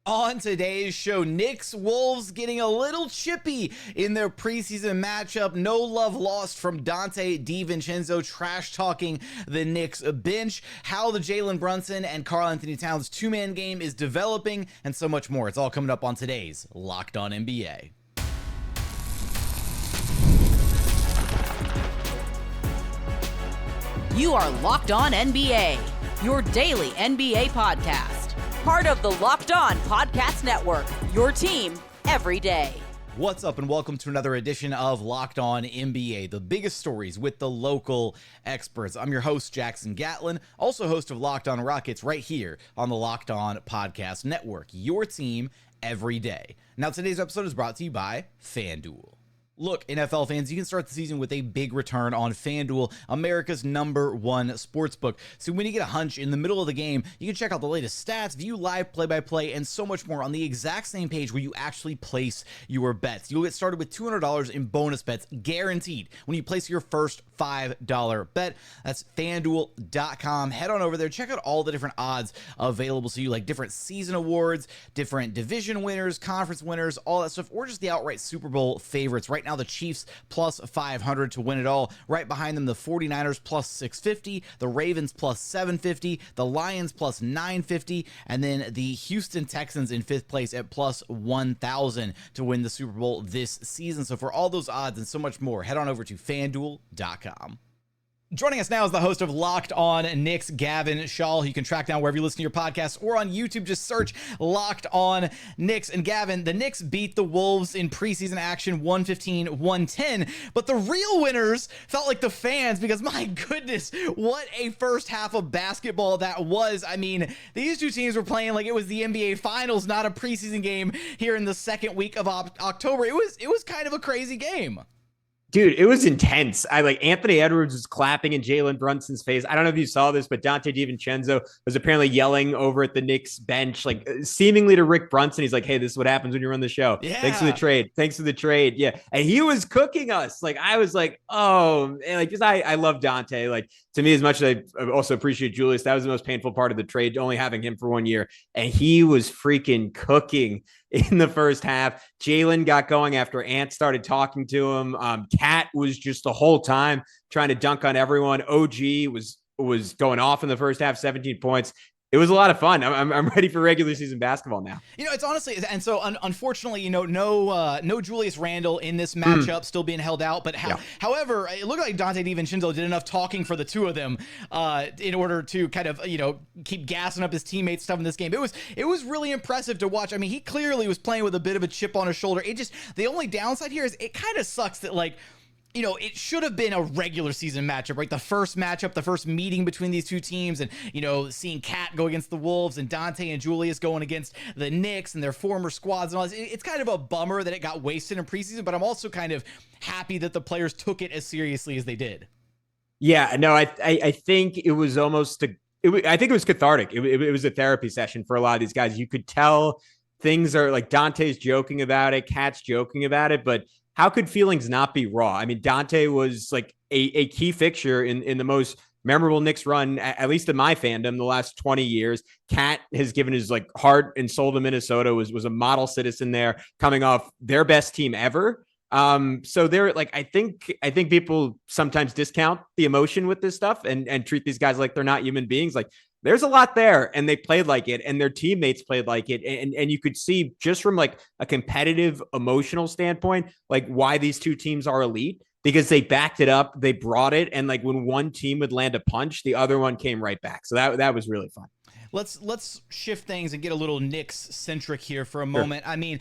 On today's show, Knicks Wolves getting a little chippy in their preseason matchup. No love lost from Dante DiVincenzo trash talking the Knicks bench. How the Jalen Brunson and Karl Anthony-Towns two-man game is developing, and so much more. It's all coming up on today's Locked On NBA. You are Locked On NBA, your daily NBA podcast. Part of the Locked On Podcast Network, your team every day. What's up, and welcome to another edition of Locked On NBA, the biggest stories with the local experts. I'm your host, Jackson Gatlin, also host of Locked On Rockets right here on the Locked On Podcast Network, your team every day. Now, today's episode is brought to you by FanDuel. Look, NFL fans, you can start the season with a big return on FanDuel, America's #1 sportsbook. So when you get a hunch in the middle of the game, you can check out the latest stats, view live play-by-play, and so much more on the exact same page where you actually place your bets. You'll get started with $200 in bonus bets, guaranteed, when you place your first $5 bet. That's FanDuel.com. Head on over there, check out all the different odds available to you, like different season awards, different division winners, conference winners, all that stuff, or just the outright Super Bowl favorites. Right now, the Chiefs plus 500 to win it all. Right behind them, the 49ers plus 650, the Ravens plus 750, the Lions plus 950, and then the Houston Texans in 5th place at plus 1,000 to win the Super Bowl this season. So for all those odds and so much more, head on over to FanDuel.com. Joining us now is the host of Locked On Knicks, Gavin Schall. You can track down wherever you listen to your podcasts or on YouTube. Just search Locked On Knicks. And Gavin, the Knicks beat the Wolves in preseason action 115-110, but the real winners felt like the fans because, my goodness, what a first half of basketball that was. I mean, these two teams were playing like it was the NBA Finals, not a preseason game here in the second week of October. It was kind of a crazy game. Dude, it was intense. Anthony Edwards was clapping in Jalen Brunson's face. I don't know if you saw this, but Dante DiVincenzo was apparently yelling over at the Knicks bench, like seemingly to Rick Brunson. He's like, "Hey, this is what happens when you run the show. Yeah. Thanks for the trade. Thanks for the trade." Yeah. And he was cooking us. Like, I was like, oh, and like, because I love Dante. Like, to me, as much as I also appreciate Julius, that was the most painful part of the trade, only having him for 1 year. And he was freaking cooking in the first half. Jalen got going after Ant started talking to him. KAT was just the whole time trying to dunk on everyone. OG was going off in the first half, 17 points. It was a lot of fun. I'm ready for regular season basketball now. It's honestly, and so unfortunately, no Julius Randle in this matchup, still being held out. But however, it looked like Dante DiVincenzo did enough talking for the two of them in order to kind of keep gassing up his teammates stuff in this game. It was really impressive to watch. I mean, he clearly was playing with a bit of a chip on his shoulder. The only downside here is it kind of sucks that it should have been a regular season matchup, right? The first matchup, the first meeting between these two teams, and, seeing KAT go against the Wolves and Dante and Julius going against the Knicks and their former squads and all this. It's kind of a bummer that it got wasted in preseason, but I'm also kind of happy that the players took it as seriously as they did. Yeah, no, I think it was almost I think it was cathartic. It was a therapy session for a lot of these guys. You could tell things are like Dante's joking about it, KAT's joking about it, but how could feelings not be raw? I mean, Dante was like a key fixture in the most memorable Knicks run, at least in my fandom, the last 20 years. KAT has given his heart and soul to Minnesota, was a model citizen there, coming off their best team ever. So they're I think people sometimes discount the emotion with this stuff and treat these guys like they're not human beings. Like, there's a lot there, and they played like it, and their teammates played like it. And you could see just from a competitive emotional standpoint, why these two teams are elite, because they backed it up. They brought it. And when one team would land a punch, the other one came right back. So that was really fun. Let's shift things and get a little Knicks-centric here for a moment. Sure. I mean,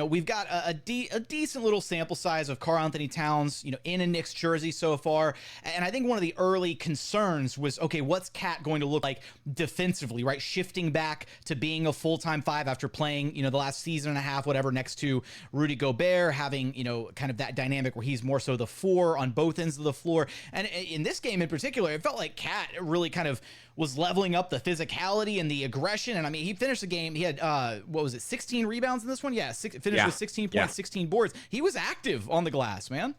we've got a decent little sample size of Karl Anthony-Towns, in a Knicks jersey so far. And I think one of the early concerns was, okay, what's KAT going to look like defensively, right? Shifting back to being a full-time five after playing, the last season and a half, whatever, next to Rudy Gobert, having, kind of that dynamic where he's more so the four on both ends of the floor. And in this game in particular, it felt like KAT really kind of was leveling up the physicality and the aggression. And I mean, he finished the game. He had, 16 rebounds in this one? Yeah, finished with 16 points, 16 boards. He was active on the glass, man.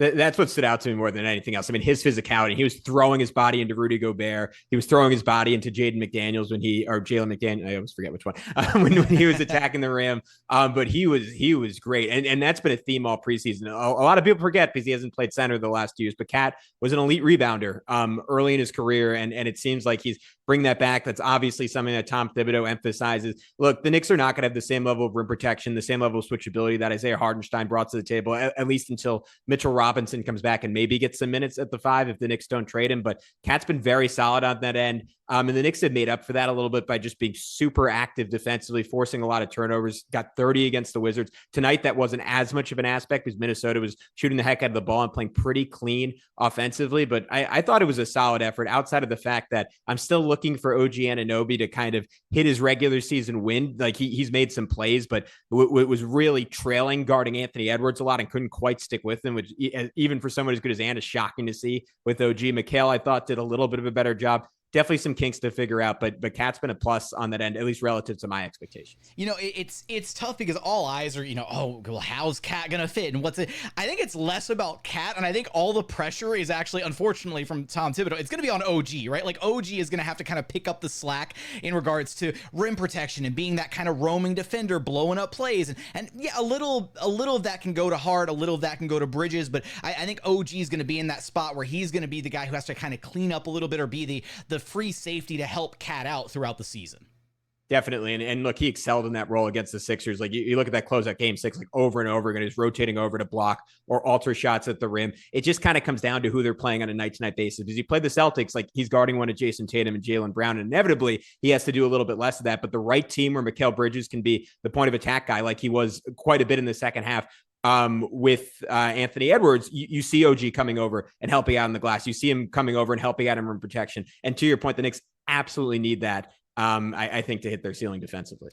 That's what stood out to me more than anything else. I mean, his physicality. He was throwing his body into Rudy Gobert. He was throwing his body into Jalen McDaniels or Jalen McDaniel. I always forget which one when he was attacking the rim. But he was great, and that's been a theme all preseason. A lot of people forget because he hasn't played center the last 2 years. But KAT was an elite rebounder early in his career, and it seems like he's bring that back. That's obviously something that Tom Thibodeau emphasizes. Look, the Knicks are not going to have the same level of rim protection, the same level of switchability that Isaiah Hartenstein brought to the table, at least until Mitchell Robinson comes back and maybe gets some minutes at the 5 if the Knicks don't trade him. But KAT's been very solid on that end. And the Knicks have made up for that a little bit by just being super active defensively, forcing a lot of turnovers, got 30 against the Wizards. Tonight, that wasn't as much of an aspect because Minnesota was shooting the heck out of the ball and playing pretty clean offensively. But I thought it was a solid effort outside of the fact that I'm still looking for OG Anunoby to kind of hit his regular season win. Like he's made some plays, but was really trailing guarding Anthony Edwards a lot and couldn't quite stick with him, which even for someone as good as Ant is shocking to see with OG. Mikal, I thought, did a little bit of a better job. Definitely some kinks to figure out, but KAT's been a plus on that end, at least relative to my expectations. It's tough because all eyes are, oh, well, how's KAT going to fit? And what's it? I think it's less about KAT, and I think all the pressure is actually, unfortunately, from Tom Thibodeau. It's going to be on OG, right? Like OG is going to have to kind of pick up the slack in regards to rim protection and being that kind of roaming defender, blowing up plays. And yeah, a little of that can go to Hart, a little of that can go to Bridges, but I think OG is going to be in that spot where he's going to be the guy who has to kind of clean up a little bit or be the free safety to help KAT out throughout the season. Definitely. And look, he excelled in that role against the Sixers. Like you look at that closeout game 6, like over and over again, he's rotating over to block or alter shots at the rim. It just kind of comes down to who they're playing on a night-to-night basis. Because he played the Celtics, like he's guarding one of Jason Tatum and Jaylen Brown. And inevitably, he has to do a little bit less of that. But the right team where Mikal Bridges can be the point of attack guy, like he was quite a bit in the second half, with Anthony Edwards, you see OG coming over and helping out on the glass. You see him coming over and helping out in rim protection. And to your point, the Knicks absolutely need that. I think to hit their ceiling defensively.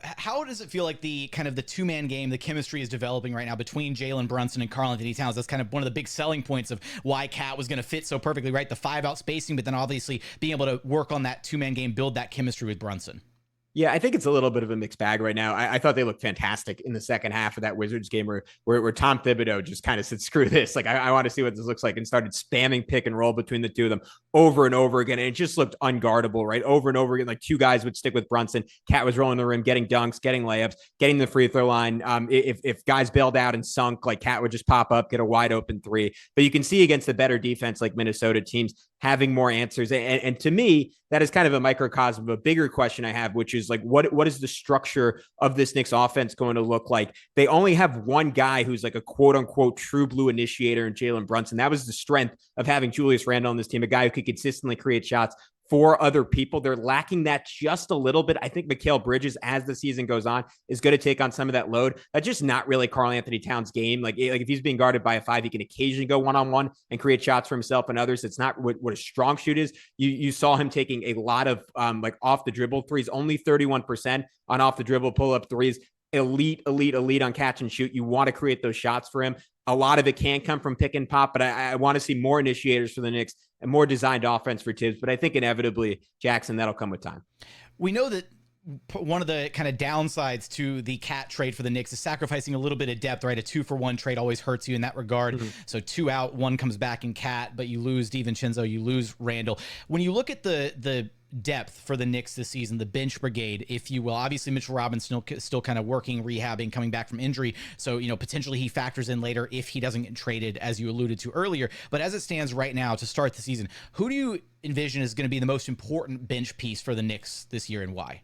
How does it feel like the kind of the 2-man game, the chemistry is developing right now between Jalen Brunson and Karl Anthony-Towns? That's kind of one of the big selling points of why KAT was going to fit so perfectly, right? The 5-out spacing, but then obviously being able to work on that 2-man game, build that chemistry with Brunson. Yeah, I think it's a little bit of a mixed bag right now. I thought they looked fantastic in the second half of that Wizards game where Tom Thibodeau just kind of said, screw this. Like, I want to see what this looks like, and started spamming pick and roll between the two of them over and over again. And it just looked unguardable, right? Over and over again, like 2 guys would stick with Brunson. KAT was rolling the rim, getting dunks, getting layups, getting the free throw line. If guys bailed out and sunk, like KAT would just pop up, get a wide open 3. But you can see against the better defense like Minnesota teams having more answers. And to me, that is kind of a microcosm of a bigger question I have, which is like, what is the structure of this Knicks offense going to look like? They only have one guy who's like a quote unquote true blue initiator in Jalen Brunson. That was the strength of having Julius Randle on this team, a guy who could consistently create shots for other people. They're lacking that just a little bit. I think Mikal Bridges, as the season goes on, is going to take on some of that load. That's just not really Karl Anthony-Towns' game. Like if he's being guarded by a 5, he can occasionally go one-on-one and create shots for himself and others. It's not what a strong shoot is. You saw him taking a lot of like off the dribble threes, only 31% on off the dribble pull-up threes. Elite on catch and shoot. You want to create those shots for him. A lot of it can come from pick and pop, but I want to see more initiators for the Knicks and more designed offense for Tibbs. But I think inevitably, Jackson, that'll come with time. We know that one of the kind of downsides to the KAT trade for the Knicks is sacrificing a little bit of depth, right? A 2-for-1 trade always hurts you in that regard. Mm-hmm. So 2 out, 1 comes back in KAT, but you lose DiVincenzo, you lose Randle. When you look at the depth for the Knicks this season, the bench brigade, if you will, obviously Mitchell Robinson still kind of working, rehabbing, coming back from injury. So, potentially he factors in later if he doesn't get traded, as you alluded to earlier. But as it stands right now to start the season, who do you envision is going to be the most important bench piece for the Knicks this year, and why?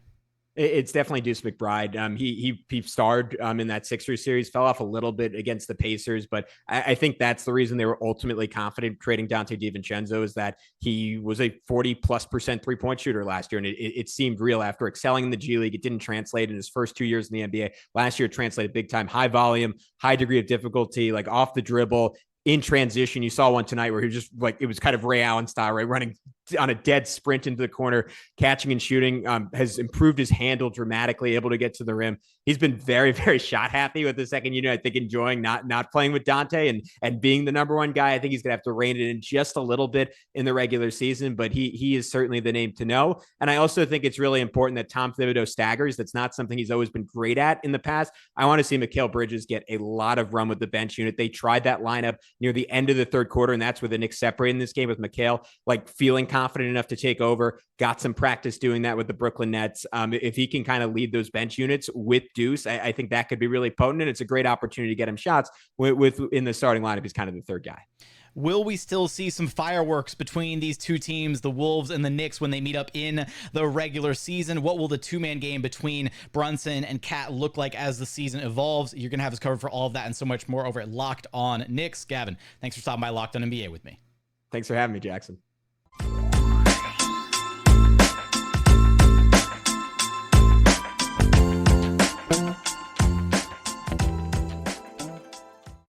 It's definitely Deuce McBride. He starred in that Sixers series, fell off a little bit against the Pacers, but I think that's the reason they were ultimately confident trading Dante DiVincenzo, is that he was a 40+% 3-point shooter last year. And it seemed real after excelling in the G League. It didn't translate in his first 2 years in the NBA. Last year, it translated big time, high volume, high degree of difficulty, like off the dribble. In transition, you saw one tonight where he was just like, it was kind of Ray Allen style, right? Running on a dead sprint into the corner, catching and shooting, has improved his handle dramatically, able to get to the rim. He's been very, very shot happy with the second unit. I think enjoying not playing with Dante and being the number one guy. I think he's going to have to rein it in just a little bit in the regular season, but he is certainly the name to know. And I also think it's really important that Tom Thibodeau staggers. That's not something he's always been great at in the past. I want to see Mikal Bridges get a lot of run with the bench unit. They tried that lineup near the end of the third quarter, and that's where the Knicks separated in this game, with Mikal like feeling confident enough to take over, got some practice doing that with the Brooklyn Nets. If he can kind of lead those bench units with Deuce, I think that could be really potent, and it's a great opportunity to get him shots with in the starting lineup. He's kind of the third guy. Will we still see some fireworks between these two teams, the Wolves and the Knicks, when they meet up in the regular season? What will the two-man game between Brunson and KAT look like as the season evolves? You're going to have us covered for all of that and so much more over at Locked On Knicks. Gavin, thanks for stopping by Locked On NBA with me. Thanks for having me, Jackson.